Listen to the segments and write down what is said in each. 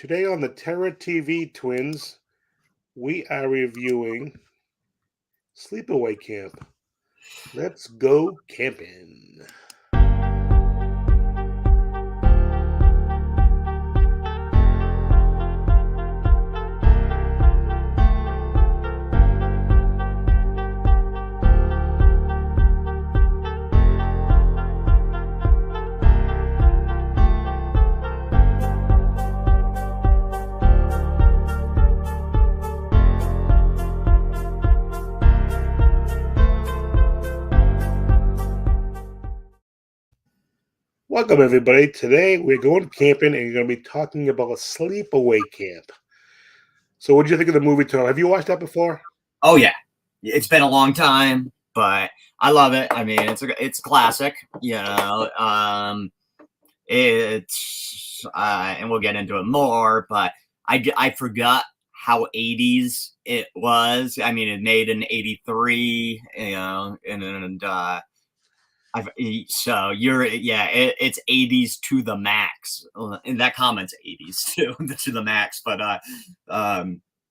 Today on the Terra TV Twins, we are reviewing Sleepaway Camp. Let's go camping. Welcome, everybody. Today we're going camping and we're going to be talking about a sleepaway camp. So, what did you think of the movie, Tom? Have you watched that before? Oh yeah, it's been a long time, but I love it. I mean, it's a classic. It's and we'll get into it more. But I forgot how 80s it was. I mean, it made in 83. So it's 80s to the max, and that comment's 80s too to the max. But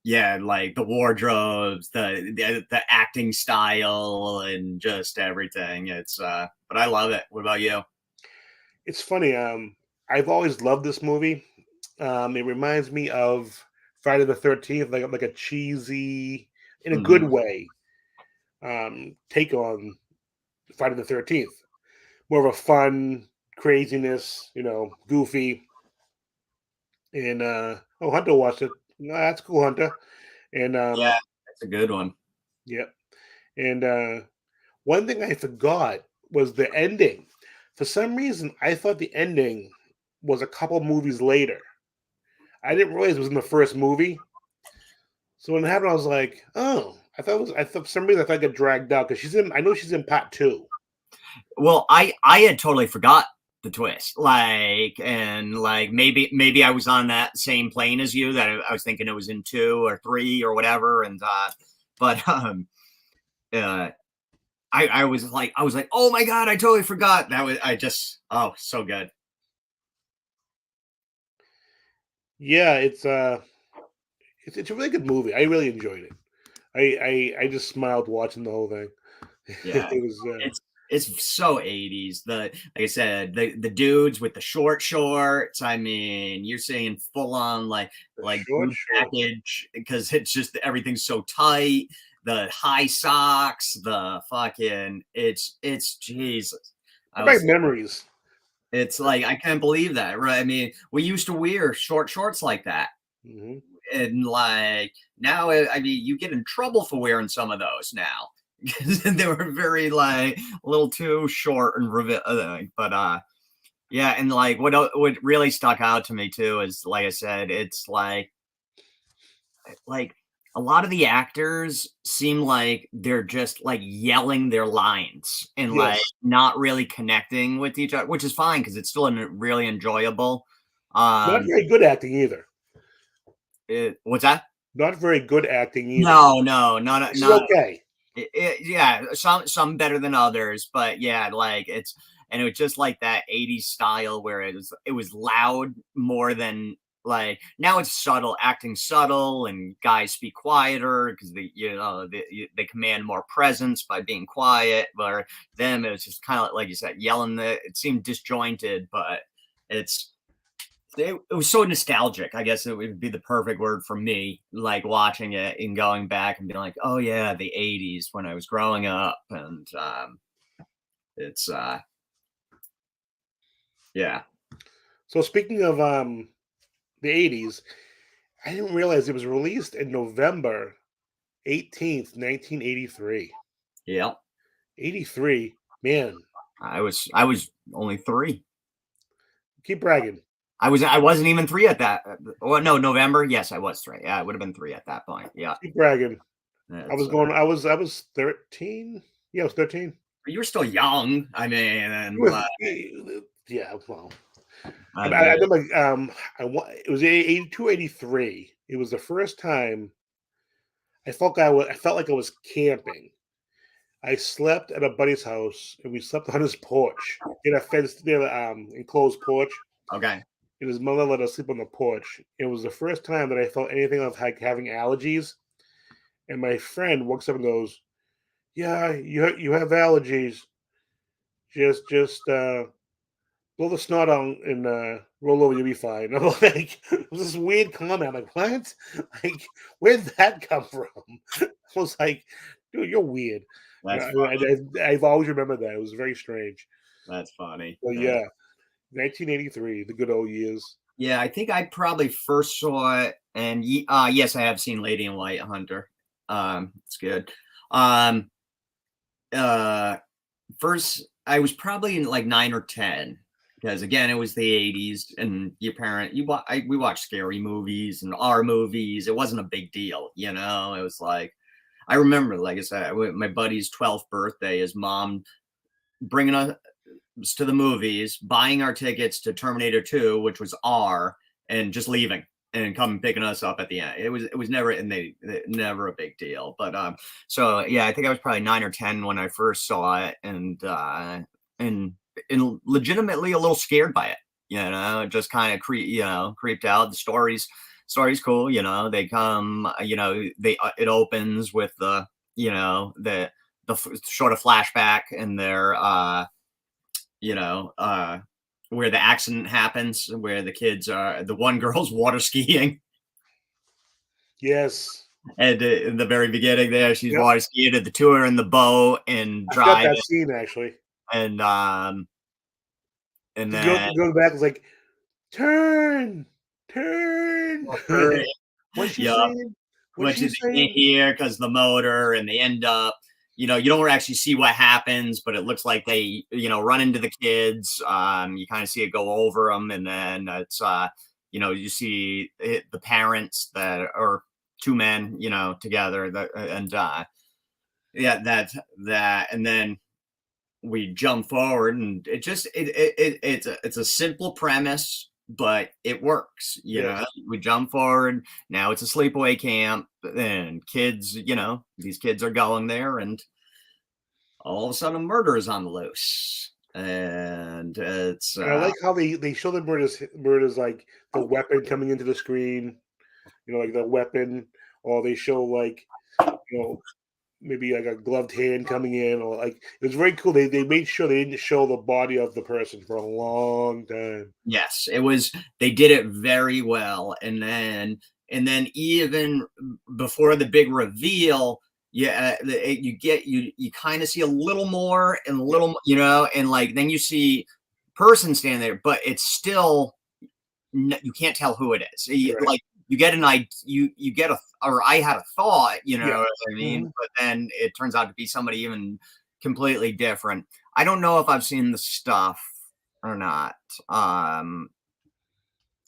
yeah, like the wardrobes, the acting style, and just everything. But I love it. What about you? It's funny. I've always loved this movie. It reminds me of Friday the 13th, like a cheesy, in a good way, take on Friday the 13th. More of a fun craziness, goofy. And Hunter watched it. No, that's cool, Hunter. And Yeah, that's a good one. Yep. And one thing I forgot was the ending. For some reason, I thought the ending was a couple movies later. I didn't realize it was in the first movie. So when it happened, I was like, "Oh, I thought for some reason I thought I got dragged out because she's in. I know she's in part 2." Well, I had totally forgot the twist. Maybe I was on that same plane as you, that I was thinking it was in 2 or 3 or whatever. But I was like, oh my God, I totally forgot. So good. Yeah, it's a really good movie. I really enjoyed it. I just smiled watching the whole thing. Yeah, It was it's so 80s. Like I said, the dudes with the short shorts. I mean, you're seeing full on like short group package, because it's just everything's so tight. The high socks, the fucking it's Jesus. memories. It's like, I can't believe that, right? I mean, we used to wear short shorts like that. Mm-hmm. And like now, I mean, you get in trouble for wearing some of those now. They were very like a little too short and yeah. And like what really stuck out to me too is, like I said, it's like a lot of the actors seem like they're just like yelling their lines and like not really connecting with each other, which is fine because it's still really enjoyable. Not very good acting either. What's that? Not very good acting either. No, not okay. Yeah, some better than others, but yeah, like it was just like that 80s style where it was loud more than, like, now it's subtle, acting subtle, and guys speak quieter because they command more presence by being quiet. But them, it was just kind of like you said, yelling. It seemed disjointed, but it was so nostalgic. I guess it would be the perfect word for me, like watching it and going back and being like, oh yeah, the 80s when I was growing up. And it's yeah. So speaking of the 80s, I didn't realize it was released in November 18th, 1983. Yeah. 83, man. I was only 3. Keep bragging. I wasn't even 3 at that. Well, no, November. Yes, I was 3. Yeah, I would have been 3 at that point. Yeah. Keep bragging. I was 13. Yeah, I was 13. You were still young. I mean, and yeah, well, I remember it was 82, 83. It was the first time I felt like I was camping. I slept at a buddy's house, and we slept on his porch. In a fenced, enclosed porch. Okay. and his mother let us sleep on the porch. It was the first time that I felt anything of like having allergies. And my friend walks up and goes, "Yeah, you have allergies. Just blow the snot out and roll over. You'll be fine." I'm like, it was this weird comment. I'm like, what? Like, where'd that come from? I was like, dude, you're weird. That's I've always remembered that. It was very strange. that's funny. But yeah, 1983, the good old years. Yeah, I think I probably first saw it, and yes, I have seen Lady in White Hunter. It's good. Um, uh, First, I was probably in like 9 or 10 because again, it was the 80s, and we watched scary movies and R movies. It wasn't a big deal, you know. It was like I remember, like I said, my buddy's 12th birthday. His mom bringing us to the movies, buying our tickets to Terminator 2, which was R, and just leaving and come picking us up at the end. It was never never a big deal. But so yeah, I think I was probably 9 or 10 when I first saw it, and legitimately a little scared by it. You know, just kind of creeped out. The story's cool. You know, they come. You know, it opens with the sort of flashback and their where the accident happens, where the one girl's water skiing. Yes. And in the very beginning there, she's water skiing, and the two are in the boat and I got driving. that scene actually. And The then girl in the back was like, turn, turn. What's she saying? What's which she they can't saying? hear because the motor, and they end up, you don't actually see what happens, but it looks like they, run into the kids. You kind of see it go over them, and then it's, you see the parents that are two men, together, and then we jump forward, and it's a simple premise, but it works. Yes. We jump forward. Now it's a sleepaway camp, and kids, these kids are going there, and all of a sudden a murder is on the loose. And it's And I like how they show the murders like the weapon coming into the screen, like the weapon, or they show like, maybe like a gloved hand coming in, or like it was very cool. They made sure they didn't show the body of the person for a long time. yes, they did it very well. And then even before the big reveal, yeah, you kind of see a little more and a little, and like then you see person standing there, but it's still you can't tell who it is. Right. Like you get an idea, you get or I had a thought, Yeah. what I mean, Mm-hmm. but then it turns out to be somebody even completely different. I don't know if I've seen the stuff or not.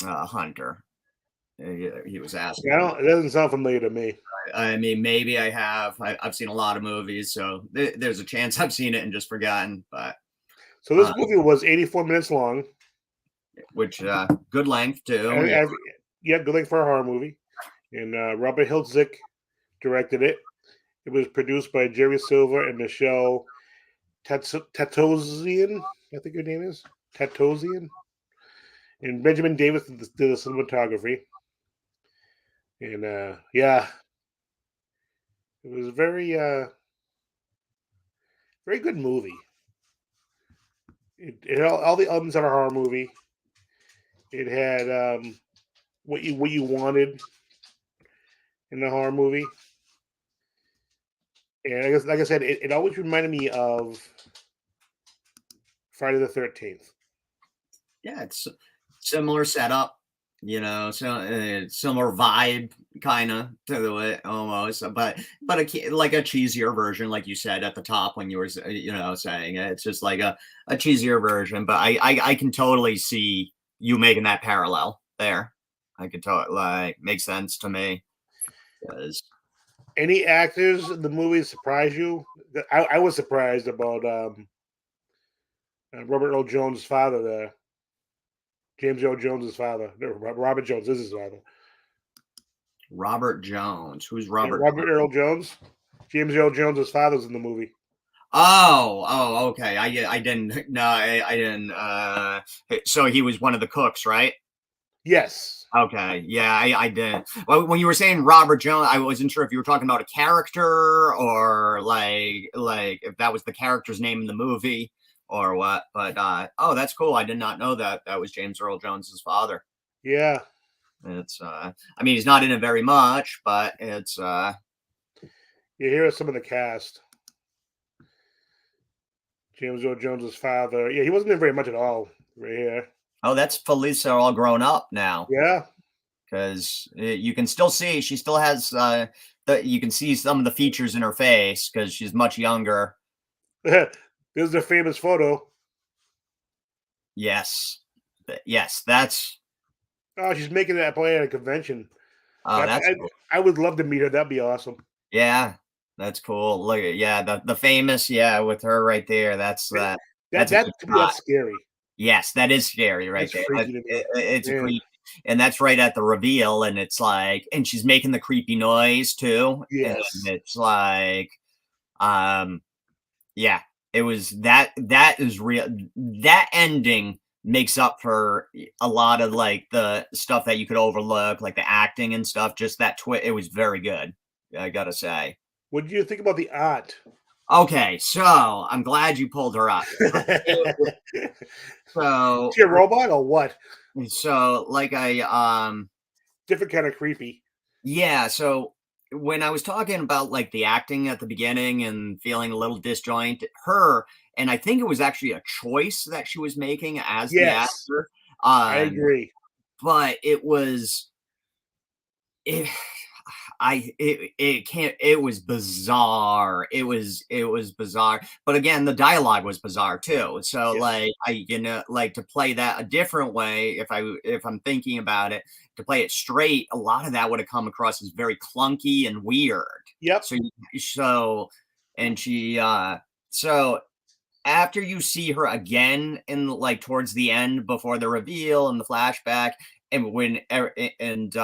Hunter, he was asking. Yeah, it doesn't sound familiar to me. I mean, maybe I have. I've seen a lot of movies, so there's a chance I've seen it and just forgotten. But So this movie was 84 minutes long. which good length too. Yeah, good length for a horror movie. And Robert Hiltzik directed it. It was produced by Jerry Silver and Michelle Tatosian. I think her name is Tatosian. And Benjamin Davis did the cinematography. And yeah, it was very very good movie. It had all the elements of a horror movie. It had what you wanted in the horror movie. And I guess, like I said, it always reminded me of Friday the 13th. Yeah, it's similar setup, so similar vibe kind of to it almost, but like a cheesier version, like you said at the top when you were saying it. It's just like a cheesier version, but I can totally see you making that parallel there. I could totally, like, makes sense to me. Because Any actors in the movie surprise you? I was surprised about Robert Earl Jones' father there. James Earl Jones' father. No, Robert Jones is his father. Robert Jones, who's Yeah, Robert? Robert Earl Jones. James Earl Jones' father's in the movie. Oh, okay. I didn't. No, I didn't. So he was one of the cooks, right? Yes. Okay, yeah, I did. Well, when you were saying Robert Jones, I wasn't sure if you were talking about a character or like if that was the character's name in the movie or what. But oh, that's cool. I did not know that that was James Earl Jones's father. Yeah. It's I mean, he's not in it very much, but it's Yeah, here are some of the cast. James Earl Jones's father. Yeah, he wasn't in very much at all. Right here. oh, that's Felisa all grown up now. Yeah. Because you can still see she still has you can see some of the features in her face because she's much younger. There's the famous photo. Yes, yes, that's Oh, she's making that play at a convention. oh, that's cool. I would love to meet her. That'd be awesome. Yeah, that's cool. Look at yeah, the famous yeah with her right there. That's That that's a that good to me, shot. that's scary. Yes, that is scary right That's there. freaky to me. It's a Man. creep, and that's right at the reveal, and it's like, and she's making the creepy noise too, and Yes. it's like, um, yeah, it was that that is real. That ending makes up for a lot of like the stuff that you could overlook, like the acting and stuff. Just that it was very good. I gotta say. What do you think about the aunt? Okay, so I'm glad you pulled her up. Is So, she a robot or what? so like Different kind of creepy. yeah, so when I was talking about like the acting at the beginning and feeling a little disjoint, her and I think it was actually a choice that she was making as the Yes, actor. I Um, agree. but it was it, it can't it was bizarre. It was bizarre. But again, the dialogue was bizarre too. So Yes. like I like to play that a different way if I'm thinking about it, to play it straight, a lot of that would have come across as very clunky and weird. Yep. So so and she so after you see her again in like towards the end before the reveal and the flashback and when and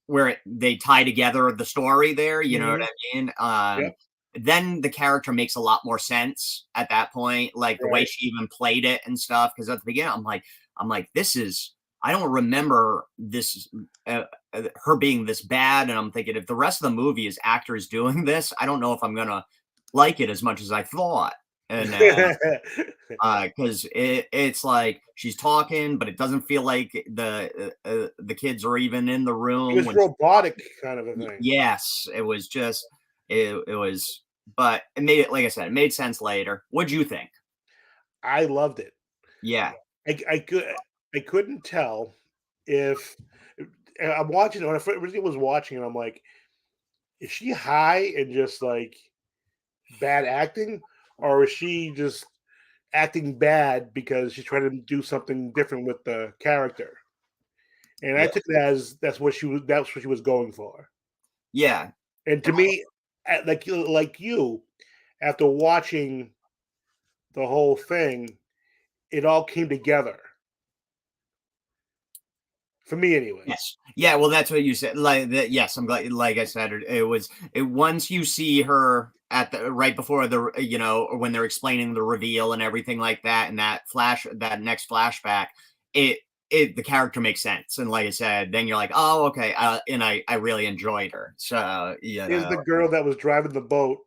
where they tie together the story there, you know what Mhm. I mean? Yep. Then the character makes a lot more sense at that point, like the way Right. she even played it and stuff. Because at the beginning, I'm like, this is I don't remember this her being this bad, and I'm thinking if the rest of the movie is actors doing this, I don't know if I'm gonna like it as much as I thought. And because it's like she's talking, but it doesn't feel like the kids are even in the It room was when she, robotic kind of a thing. yes, it was just it was, but it made it like I said, it made sense later. What'd you think? I loved it. Yeah, I couldn't tell if I'm watching it when I originally was watching it, I'm like, is she high and just like bad acting? Or is she just acting bad because she's trying to do something different with the character? And I yeah, took it as that's what she was going for. yeah. And to me, like you, after watching the whole thing, it all came together for me, anyways. Yes. Yeah, well, that's what you said. Like that, yes, I'm glad. Like I said, it was it once you see her at the right before the or when they're explaining the reveal and everything like that, and that next flashback, it the character makes sense. And like I said, then you're like, oh, okay, and I really enjoyed her. So Is the girl that was driving the boat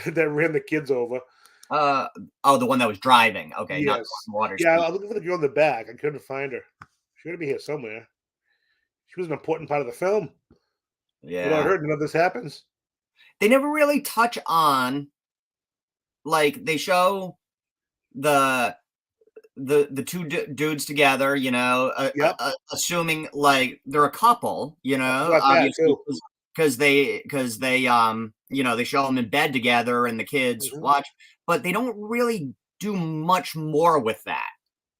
that ran the kids over? uh, oh, the one that was driving. Okay, not the Yes. one water Yeah, ski. I was looking for the girl in the back. I couldn't find her. She ought to be here somewhere. She was an important part of the film. Without Yeah, her, none of this happens. they never really touch on like they show the the two dudes together, Yep, assuming like they're a couple, I forgot that obviously too. because they show them in bed together and the kids Mhm. watch, but they don't really do much more with that.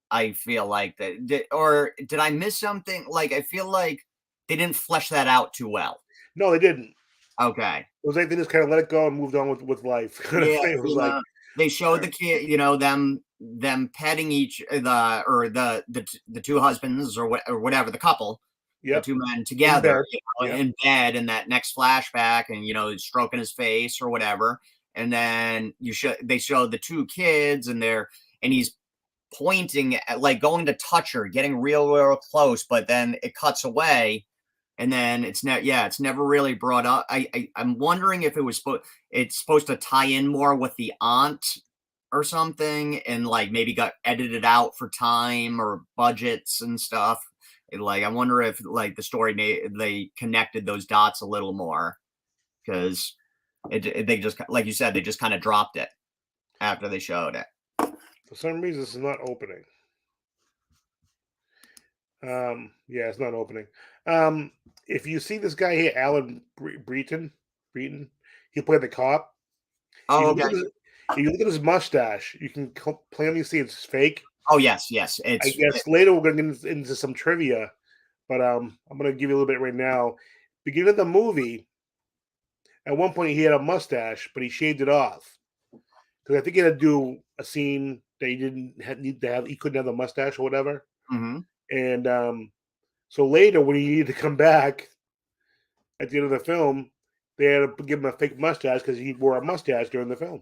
I feel like that, or did I miss something? Like I feel like they didn't flesh that out too well. No, they didn't. Okay. It was like they just kind of let it go and moved on with life kind of Yeah, thing. It was like, they showed the kid, them petting each the two husbands or whatever the couple, the yep, two men in together, bed. Yep. in bed in that next flashback, and stroking his face or whatever, and then they show the two kids and he's pointing at, like, going to touch her, getting real close, but then it cuts away, and then it's never really brought up. I'm wondering if it's supposed to tie in more with the aunt or something, and like maybe got edited out for time or budgets and stuff. Like, I wonder if like the story they connected those dots a little more, because they just, like you said, they just kind of dropped it after they showed it. For some reason, it's not opening. Yeah, it's not opening. If you see this guy here, Alan Breton, he played the cop. Oh, If okay. you look at his mustache, you can plainly see it's fake. Oh, yes. I guess later we're going to get into some trivia, but I'm going to give you a little bit right now. Beginning of the movie, at one point he had a mustache, but he shaved it off because I think he had to do a scene that he need to have. He couldn't have the mustache or whatever. Mm-hmm. And so later, when he needed to come back at the end of the film, they had to give him a fake mustache because he wore a mustache during the film.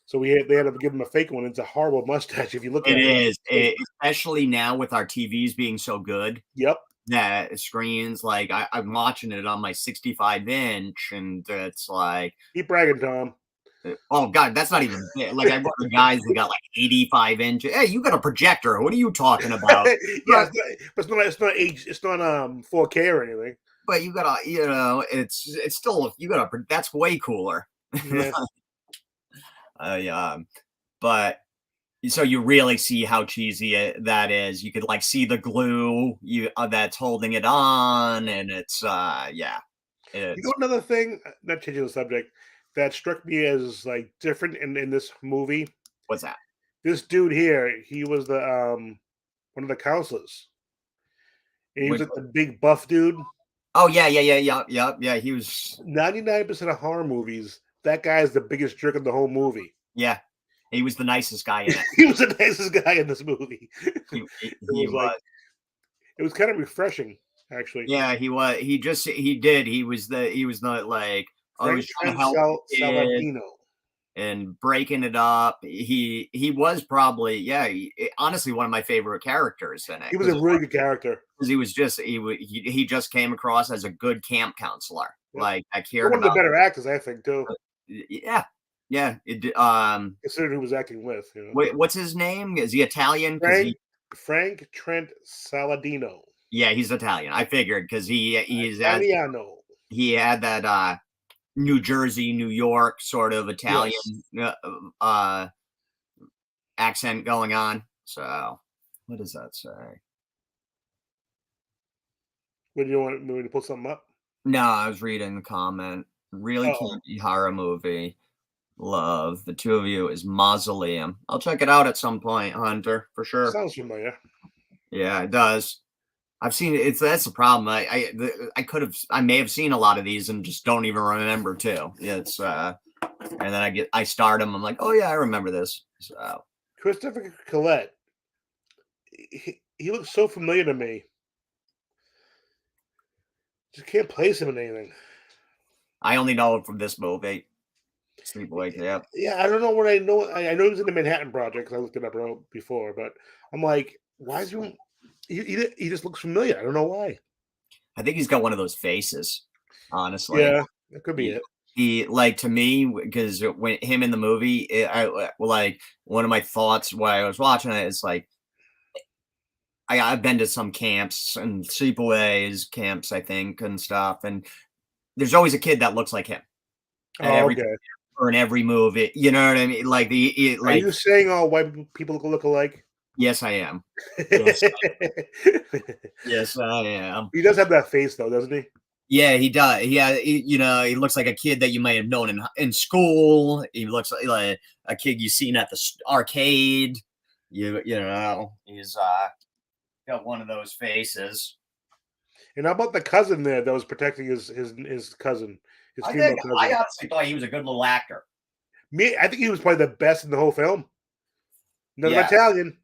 So they had to give him a fake one. It's a horrible mustache if you look at it. It is, especially now with our TVs being so good. Yep. That screens, like I'm watching it on my 65-inch, and it's like, keep bragging, Tom. Oh God, that's not even like, I've got the guys that got like 85 inches. Hey, you got a projector? What are you talking about? Yeah, it's not 4K or anything. But you gotta, it's still, you gotta. That's way cooler. Yeah. But so you really see how cheesy that is. You could like see the glue that's holding it on, and it's yeah. You know, another thing, not changing the subject, that struck me as like different in this movie. What's that? This dude here, he was the one of the counselors. And he was like the big buff dude. Oh yeah. He was 99% of horror movies. That guy is the biggest jerk in the whole movie. Yeah, he was the nicest guy in it. He was the nicest guy in this movie. He was. Like, it was kind of refreshing, actually. Yeah, he was. He did. He was the like, he was trying to help Saladino and breaking it up. He was probably, honestly, one of my favorite characters in it. He was a really good character because he just came across as a good camp counselor. Yep. Like, I cared. One of the better actors, I think, too. Yeah. Considering who was acting with. You know? Wait, what's his name? Is he Italian? Frank Trent Saladino. Yeah, he's Italian. I figured because he's Italiano. He had that New Jersey, New York sort of Italian accent going on. So, what does that say? What do you want me to pull something up? No, I was reading the comment. Really campy horror movie. Love the two of you is Mausoleum. I'll check it out at some point, Hunter, for sure. Sounds familiar. Yeah, it does. I've seen it. That's the problem. I may have seen a lot of these and just don't even remember too. It's and then I start them. I'm like, oh yeah, I remember this. So Christopher Collette. He looks so familiar to me. Just can't place him in anything. I only know him from this movie. Sleepaway Camp. Yeah, I don't know what I know. I know he was in the Manhattan Project because I looked it up before, but I'm like, why is he just looks familiar. I don't know why. I think he's got one of those faces, honestly. Yeah, that could be it. He, like, to me, because when him in the movie, like, one of my thoughts while I was watching it is like, I've been to some camps and sleepaways camps, I think, and stuff, and there's always a kid that looks like him. Or in every movie, you know what I mean? Like are you saying all white people look alike? Yes, I am. Yes, I am. He does have that face, though, doesn't he? Yeah, he does. He looks like a kid that you might have known in school. He looks like a kid you've seen at the arcade. You know, he's got one of those faces. And how about the cousin there that was protecting his cousin? I honestly thought he was a good little actor. I think he was probably the best in the whole film. Another Italian.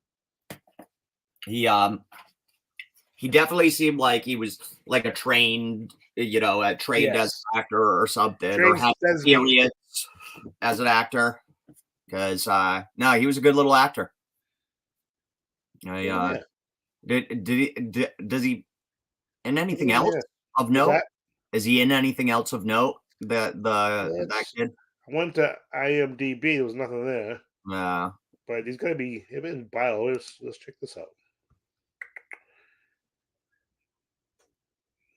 He definitely seemed like he was like a trained as an actor or something, or had experience as an actor. Because no, he was a good little actor. I does he in anything else Yeah. of Was note? that? Is he in anything else of note? That Let's. kid? I went to IMDb. There was nothing there, Yeah. but he's got to be in bio. Let's check this out.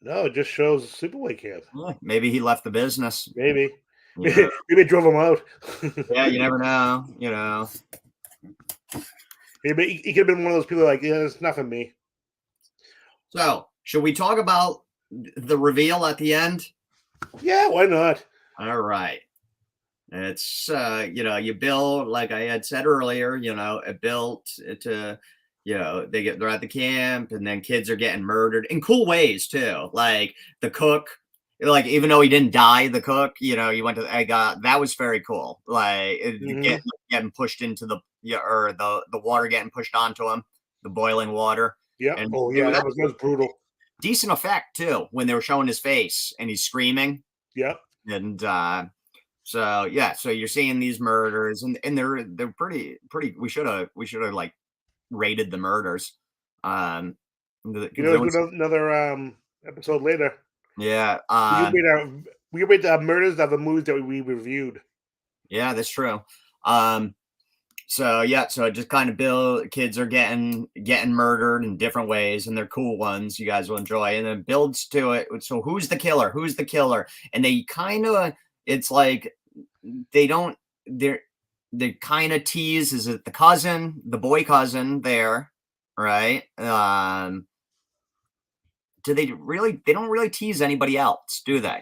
No, it just shows Sleepaway Camp. Maybe he left the business. Maybe. Yeah. Maybe drove him out. Yeah, you never know, you know. He could have been one of those people like, yeah, it's nothing me. So, should we talk about the reveal at the end? Yeah, why not? All right. It's you build, like I had said earlier, it built to, they're at the camp, and then kids are getting murdered in cool ways too. Like the cook, like even though he didn't die, the cook, he went to, I got, that was very cool. Like getting pushed into or the water getting pushed onto him, the boiling water. Yeah. And Oh yeah, that was brutal. decent effect too when they were showing his face and he's screaming. Yep. And so yeah, so you're seeing these murders, and they're pretty. We should have like rated the murders. Do another episode later. Yeah. We rate the murders of the movies that we reviewed. Yeah, that's true. So yeah, so it just kind of kids are getting murdered in different ways, and they're cool ones you guys will enjoy, and then builds to it. So who's the killer? Who's the killer? And they kind of, it's like they kind of tease, is it the boy cousin there, right? They don't really tease anybody else, do they?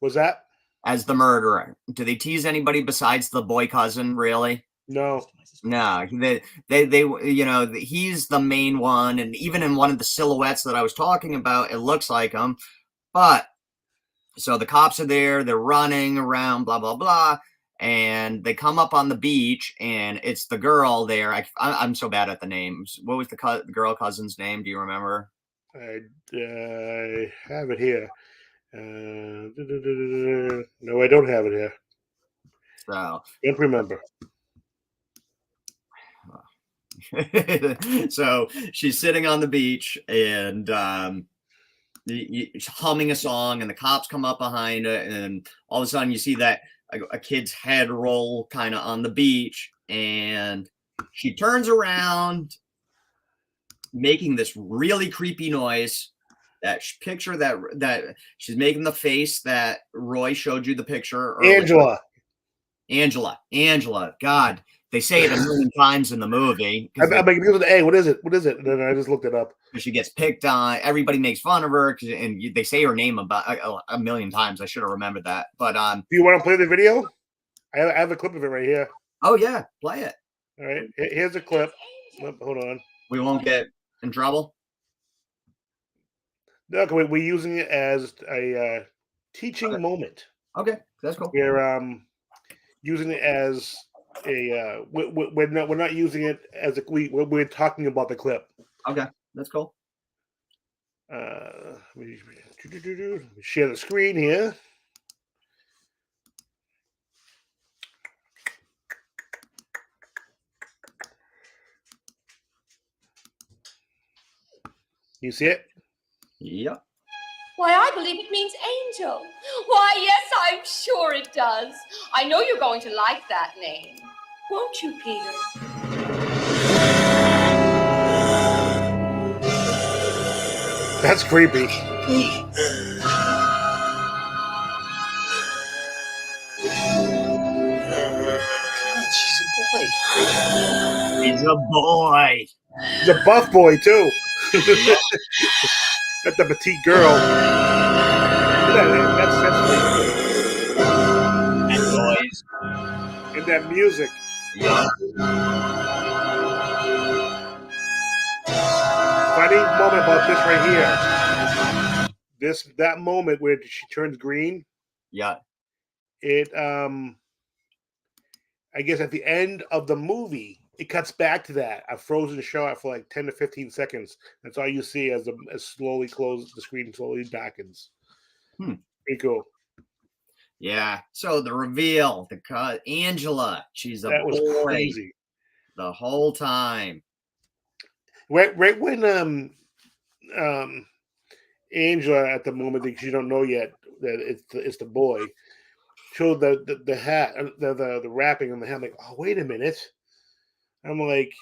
Was that as the murderer? Do they tease anybody besides the boy cousin, really? No. They he's the main one, and even in one of the silhouettes that I was talking about, it looks like him. But so the cops are there, they're running around, blah blah blah, and they come up on the beach, and it's the girl there. I'm so bad at the names. What was the girl cousin's name? Do you remember? I have it here. No, I don't have it here. So can't remember. So she's sitting on the beach and humming a song, and the cops come up behind it, and all of a sudden you see that a kid's head roll kind of on the beach, and she turns around making this really creepy noise. That picture that she's making the face that Roy showed you the picture earlier. Angela. God, they say it a million times in the movie. I'm like, hey, what is it? What is it? And then I just looked it up. She gets picked on. Everybody makes fun of her, and they say her name about a million times. I should have remembered that. But do you want to play the video? I have a clip of it right here. Oh yeah, play it. All right, here's a clip. Hold on. We won't get in trouble. No, we're using it as a teaching moment. Okay, that's cool. We're using it as a we're not using it as we're talking about the clip. Okay, that's cool. We share the screen here. You see it? Yep. Why, I believe it means angel. Why, yes, I'm sure it does. I know you're going to like that name. Won't you, Peter? That's creepy. He's a boy. He's a buff boy, too. That's the petite girl. That's and boys. And that music. Yeah. Funny moment about this right here. That moment where she turns green. Yeah. It I guess at the end of the movie, it cuts back to that a frozen shot for like 10 to 15 seconds. That's all you see as the screen slowly darkens. Pretty cool. Yeah. So the reveal, Angela, she's a boy crazy the whole time. right when Angela at the moment that you don't know yet that it's the boy showed the hat the wrapping on the hat. I'm like, oh wait a minute. I'm like,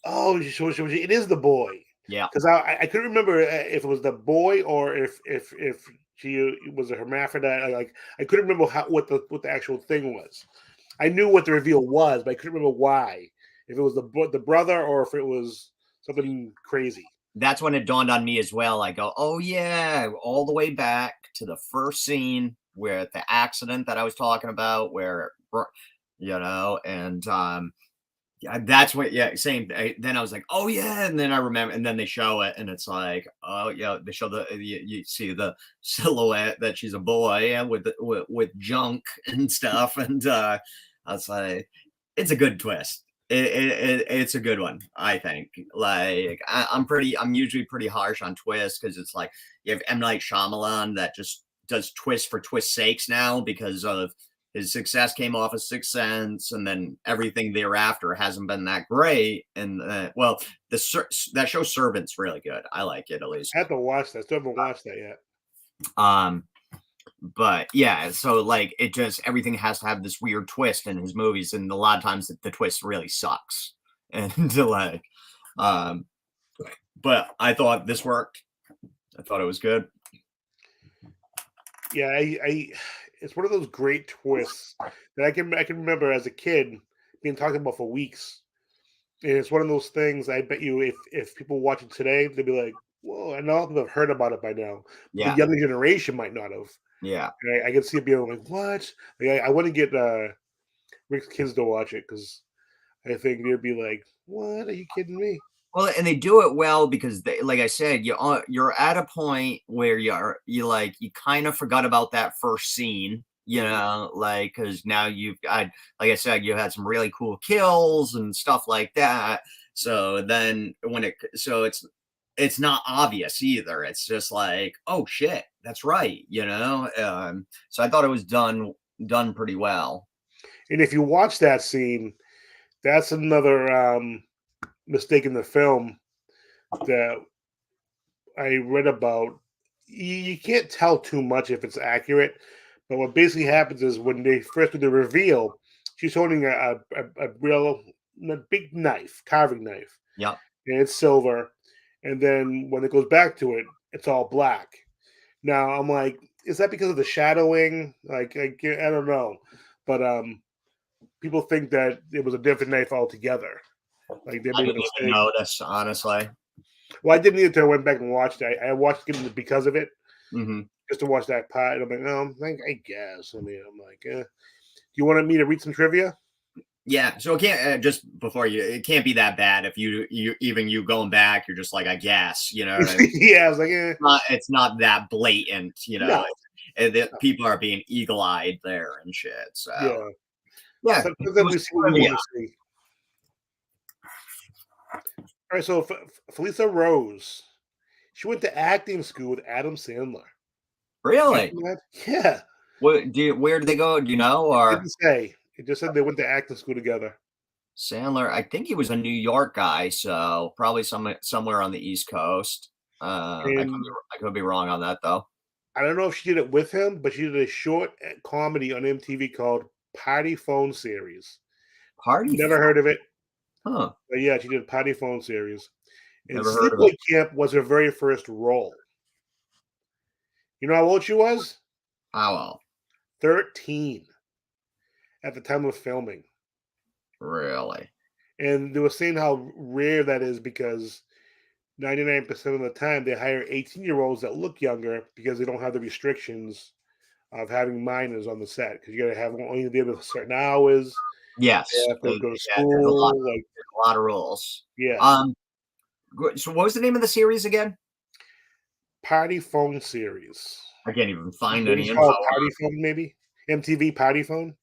oh, it is the boy. Yeah. Because I couldn't remember if it was the boy or if she was a hermaphrodite. Like I couldn't remember what the actual thing was. I knew what the reveal was, but I couldn't remember why. If it was the brother or if it was something crazy. That's when it dawned on me as well. I go, oh yeah, all the way back to the first scene where the accident that I was talking about, where and yeah, that's what, yeah, same. Then I was like, oh yeah, and then I remember, and then they show it, and it's like, oh yeah, they show you see the silhouette that she's a boy, and with junk and stuff, and I was like, it's a good twist. It's a good one, I think. Like I'm usually pretty harsh on twists because it's like you have M. Night Shyamalan that just does twists for twist sakes now because of his success came off of Sixth Sense, and then everything thereafter hasn't been that great. And well, that show Servant's really good. I like it at least. I have to watch that. Still haven't watched that yet. But yeah, so like it just everything has to have this weird twist in his movies, and a lot of times the twist really sucks. And like, but I thought this worked. I thought it was good. Yeah, I it's one of those great twists that I can remember as a kid being talked about for weeks. And it's one of those things I bet you if people watch it today, they'd be like, whoa, I know people have heard about it by now. Yeah. The younger generation might not have. Yeah. I can see it being like, what? Like, I want to get Rick's kids to watch it because I think they'd be like, what? Are you kidding me? Well, and they do it well because they, like I said, you're at a point where you kind of forgot about that first scene, like because now you've got, like I said, you had some really cool kills and stuff like that. So then it's not obvious either. It's just like, oh shit, that's right, So I thought it was done pretty well. And if you watch that scene, that's another mistake in the film that I read about. You can't tell too much if it's accurate, but what basically happens is when they first do the reveal, she's holding a real big knife, carving knife. Yeah, and it's silver. And then when it goes back to it, it's all black. Now I'm like, is that because of the shadowing? Like I don't know, but people think that it was a different knife altogether. Like they I made a didn't mistake. even notice, honestly. Well, I didn't either until I went back and watched it. I watched it because of it, Mm-hmm. just to watch that part. And I'm like, oh, I guess. I mean, I'm like, do you want me to read some trivia? Yeah, so it can't it can't be that bad if you going back, you're just like, I guess, what I mean? Yeah, I was like, it's not that blatant, No. People are being eagle-eyed there and shit. So yeah. Sometimes we see what we want to see. All right, so Felissa Rose, she went to acting school with Adam Sandler. Really? Yeah. Where did they go? Do you know? Or it didn't say. It just said they went to acting school together. Sandler, I think he was a New York guy, so probably somewhere on the East Coast. I could be wrong on that though. I don't know if she did it with him, but she did a short comedy on MTV called Party Phone Series. Never heard of it. Huh. But yeah, she did a Party Phone Series. And Never heard of Sleepaway it. Camp was her very first role. You know how old she was? How old? 13 at the time of filming. Really? And they were saying how rare that is because 99% of the time they hire 18-year-olds that look younger because they don't have the restrictions of having minors on the set because you got to have only be able to certain hours. Yes. You have to go to school. There's a lot of rules. Yeah. So what was the name of the series again? Party Phone Series. I can't even find any info. Party Phone, maybe MTV Party Phone.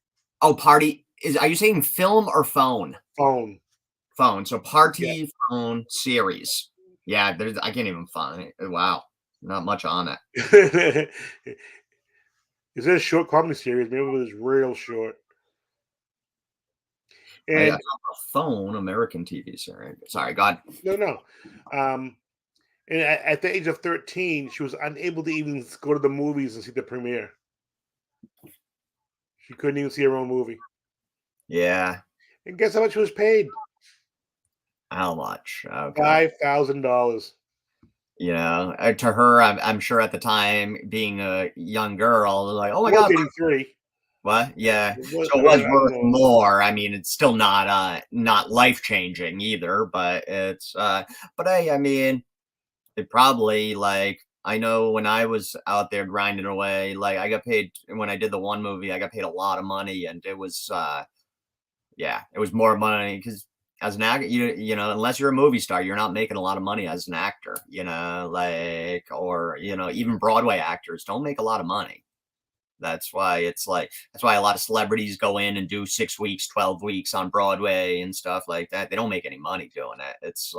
Oh, Party are you saying film or phone? Phone. So Party Phone Series. Yeah, I can't even find it. Wow, not much on it. Is it a short comedy series? Maybe it was real short. And a phone, American TV series. Sorry, God. no. And at the age of 13, she was unable to even go to the movies and see the premiere. She couldn't even see her own movie. Yeah. And guess how much she was paid? How much? Okay. $5,000. You know, to her, I'm sure at the time, being a young girl, like, oh my It was God, 83. what? Yeah. Was, So I it was don't worth know. more. I mean, it's still not life changing either, but it's but I mean, it probably like I know when I was out there grinding away, like I got paid when I did the one movie, I got paid a lot of money, and it was yeah, it was more money because as an actor, you know, unless you're a movie star, you're not making a lot of money as an actor, you know, like or you know, even Broadway actors don't make a lot of money. That's why it's like that's why a lot of celebrities go in and do 6 weeks, 12 weeks on Broadway and stuff like that. They don't make any money doing it. It's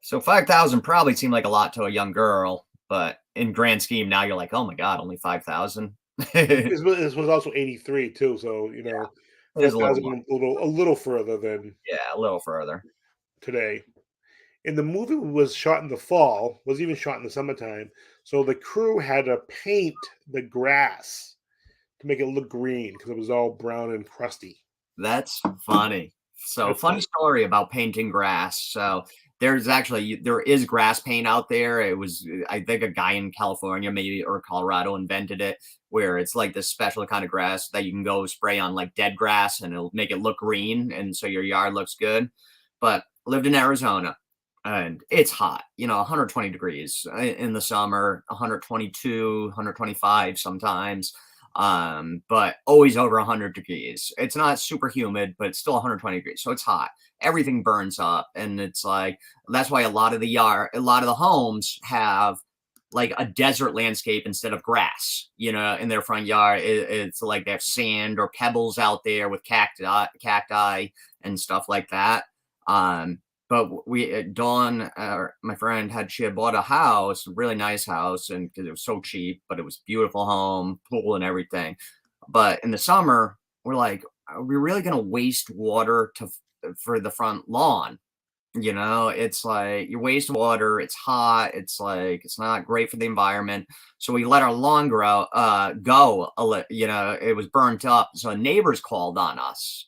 so 5,000 probably seemed like a lot to a young girl, but in grand scheme now you're like, oh my God, only 5,000. This was also 83 too, so you know, It is a little 5,000 more. a little further than Yeah, a little further. today. And the movie was shot in the fall, was even shot in the summertime. So the crew had to paint the grass to make it look green because it was all brown and crusty. That's funny. So That's funny story about painting grass. So there is grass paint out there. It was I think a guy in California maybe or Colorado invented it where it's like this special kind of grass that you can go spray on like dead grass and it'll make it look green and so your yard looks good. But lived in Arizona and it's hot, you know, 120 degrees in the summer, 122, 125 sometimes but always over 100 degrees. It's not super humid, but it's still 120 degrees, so it's hot. Everything burns up, and it's like that's why a lot of the homes have like a desert landscape instead of grass. You know, in their front yard, it's like they have sand or pebbles out there with cacti and stuff like that. But Dawn, my friend, she had bought a house, a really nice house, and because it was so cheap, but it was beautiful home, pool and everything. But in the summer, we're like, are we really going to waste water for the front lawn? You know, it's like you waste water. It's hot. It's like it's not great for the environment. So we let our lawn go. You know, it was burnt up. So neighbors called on us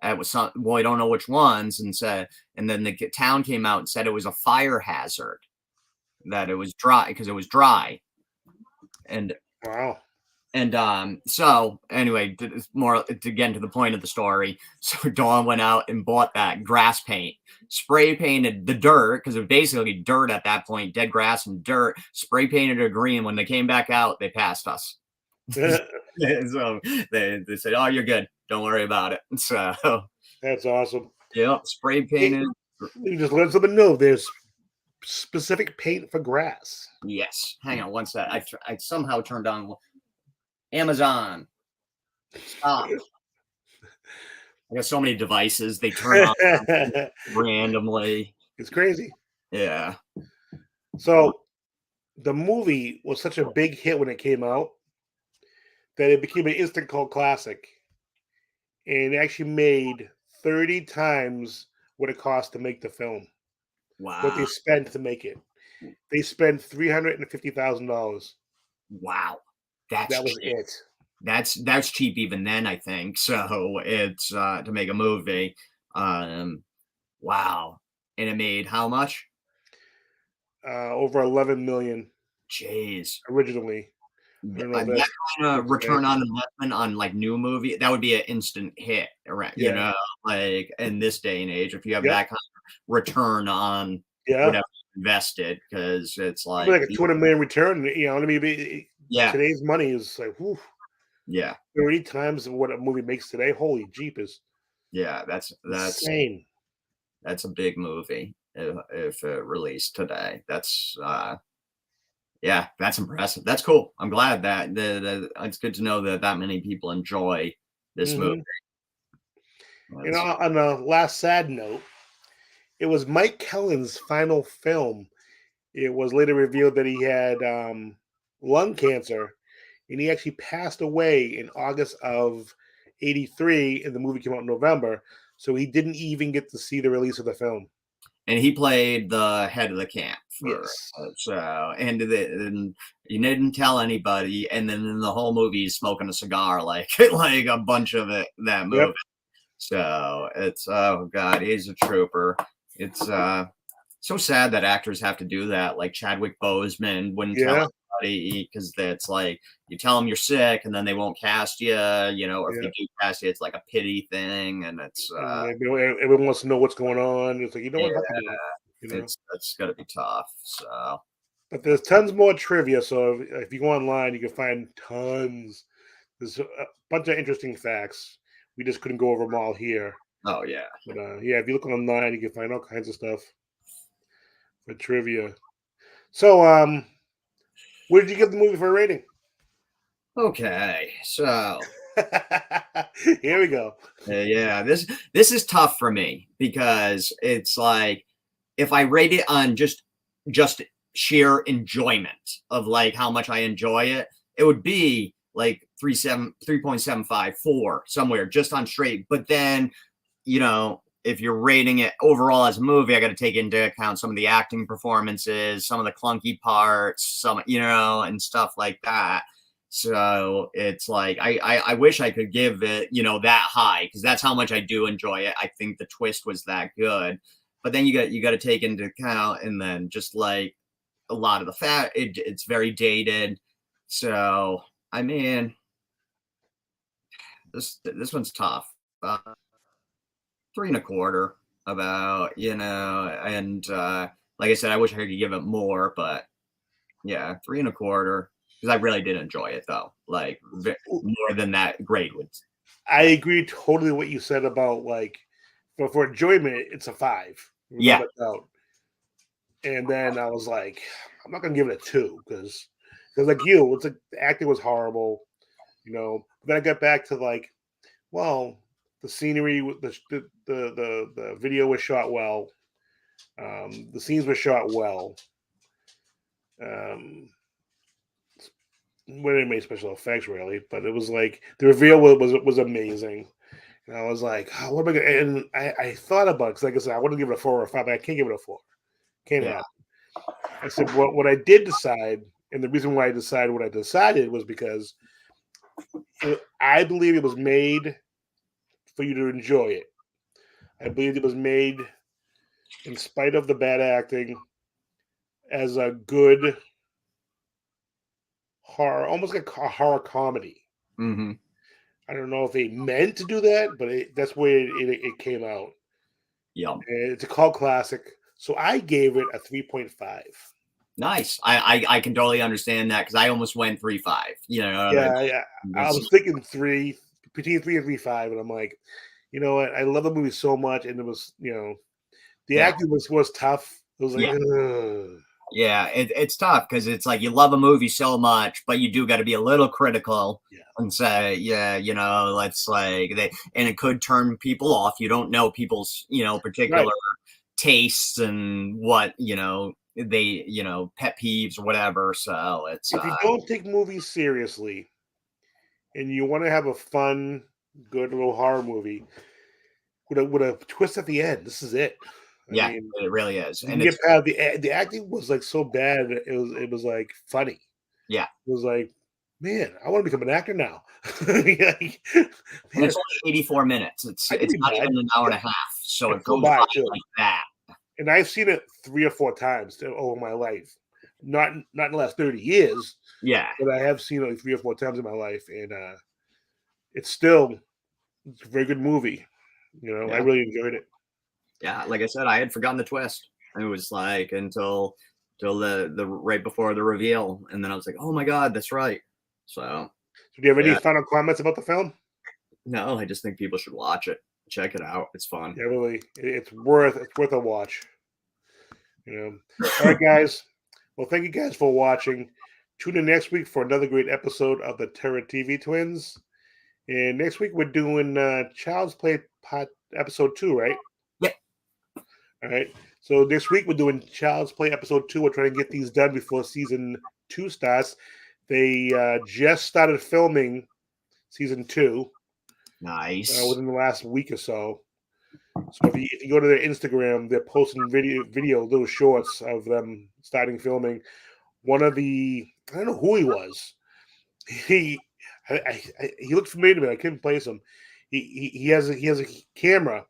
it was some well, I don't know which ones, and then the town came out and said it was a fire hazard, that it was dry because it was dry, and Wow. so anyway, more to get into the point of the story. So Dawn went out and bought that grass paint, spray painted the dirt because it was basically dirt at that point, dead grass and dirt. Spray painted it green. When they came back out, they passed us. So they said, "Oh, you're good. Don't worry about it." So That's awesome. yeah, spray painted. You just let somebody know there's specific paint for grass. Yes. Hang on one sec. I somehow turned on Amazon. Stop. I got so many devices. They turn on randomly. It's crazy. Yeah. So the movie was such a big hit when it came out that it became an instant cult classic. And it actually made 30 times what it cost to make the film. What they Wow. spent to make it. They spent $350,000. Wow. That's That was cheap. it. That's cheap even then, I think. So it's to make a movie. Wow. And it made how much? Over 11 million Jeez. originally. I don't know if That that's kind of today. return on investment on like new movie, that would be an instant hit, right? You Yeah. know, like in this day and age, if you have Yep. that kind of return on Yeah. whatever you invested, because it's It'd be like like a 200 million return. You know what I mean? yeah, Today's money is like, whew, yeah, 30 times what a movie makes today. Holy jeepers. yeah. That's Insane. a big movie if it released today. That's yeah, that's impressive. That's cool. I'm glad that it's good to know that many people enjoy this movie. You know, on a last sad note, it was Mike Kellen's final film. It was later revealed that he had lung cancer, and he actually passed away in August of '83, and the movie came out in November, so he didn't even get to see the release of the film. And he played the head of the camp for Yes. and he didn't tell anybody. And then in the whole movie, he's smoking a cigar like like a bunch of that movie. Yep. So it's oh god, he's a trooper. It's so sad that actors have to do that. Like Chadwick Boseman wouldn't tell anybody because it's like you tell them you're sick and then they won't cast you. You know, or if they do cast you, it's like a pity thing, and it's everyone wants to know what's going on. It's like, you know what? You know? It's got to be tough. So, but there's tons more trivia. So if you go online, you can find tons. There's a bunch of interesting facts. We just couldn't go over them all here. Oh yeah, but yeah, if you look online, you can find all kinds of stuff for trivia. So, what did you give the movie for a rating? Okay, so here we go. Yeah, this is tough for me because it's like if I rate it on just sheer enjoyment of like how much I enjoy it, it would be like 3.75, 4 somewhere just on straight. But then, you know, if you're rating it overall as a movie, I got to take into account some of the acting performances, some of the clunky parts, some, you know, and stuff like that. So it's like I wish I could give it, you know, that high because that's how much I do enjoy it. I think the twist was that good. But then you got to take into account, and then just like a lot of the it's very dated. So I mean, this one's tough. 3.25 about, you know, and like I said, I wish I could give it more, but yeah, 3.25 because I really did enjoy it though, like more than that grade would. I agree totally what you said about like for enjoyment, it's a 5. Yeah. And then I was like, I'm not gonna give it a 2 because like you, it's like the acting was horrible, you know. Then I got back to like, well, the scenery, the video was shot well, the scenes were shot well. We didn't make special effects really, but it was like the reveal was amazing. And I was like, oh, what am I gonna? And I thought about it because, like I said, I want to give it a 4 or 5, but I can't give it a 4. Can't happen. I said what I did decide, and the reason why I decided what I decided was because I believe it was made for you to enjoy it. I believe it was made, in spite of the bad acting, as a good horror, almost like a horror comedy. Mm-hmm. I don't know if they meant to do that, but that's where it came out. Yeah, it's a cult classic, so I gave it a 3.5. Nice. I can totally understand that because I almost went 3.5. You know, I was thinking 3, between 3 and 3.5, and I'm like, you know what? I love the movie so much, and it was, you know, the acting was tough. It was like, ugh. Yeah, it's tough because it's like you love a movie so much, but you do got to be a little critical and say, yeah, you know, let's like and it could turn people off. You don't know people's, you know, particular tastes and what, you know, they, you know, pet peeves or whatever. So it's if you don't take movies seriously and you want to have a fun, good little horror movie with a twist at the end, this is it. I mean, it really is. And the acting was like so bad. It was like funny. Yeah, it was like, man, I want to become an actor now. And it's only 84 minutes. It's not even an hour and a half, so it goes by like that. And I've seen it 3 or 4 times over my life. Not in the last 30 years. Yeah, but I have seen it like 3 or 4 times in my life, and it's a very good movie. You know, I really enjoyed it. Yeah, like I said, I had forgotten the twist. It was like until the right before the reveal, and then I was like, oh my god, that's right. So do you have any final comments about the film? No, I just think people should watch it. Check it out. It's fun. Yeah, really. It's worth a watch. You know. All right, guys. Well, thank you guys for watching. Tune in next week for another great episode of the Terror TV Twins. And next week we're doing Child's Play episode 2, right? Yep. All right. So next week we're doing Child's Play episode 2. We're trying to get these done before season 2 starts. They just started filming season 2. Nice. within the last week or so. So if you go to their Instagram, they're posting video little shorts of them starting filming. One of the I don't know who he was. He he looked familiar to me. I couldn't place him. He has a camera,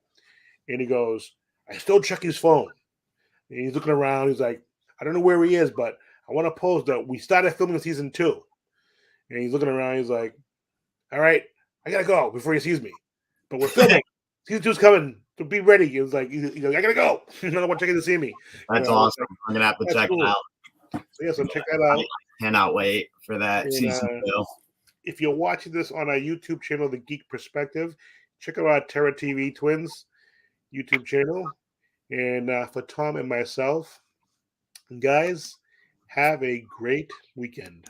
and he goes, I still check his phone. And he's looking around. He's like, I don't know where he is, but I want to post that we started filming season 2. And he's looking around. He's like, all right, I gotta go before he sees me. But we're filming. Season 2's coming. So be ready. He was like, I gotta go. Another one checking to see me. That's awesome. I'm gonna have to check cool. it out. So yeah, so check that out. I cannot wait for that season 2. If you're watching this on our YouTube channel, The Geek Perspective, check out our Terra TV Twins YouTube channel. And for Tom and myself, guys, have a great weekend.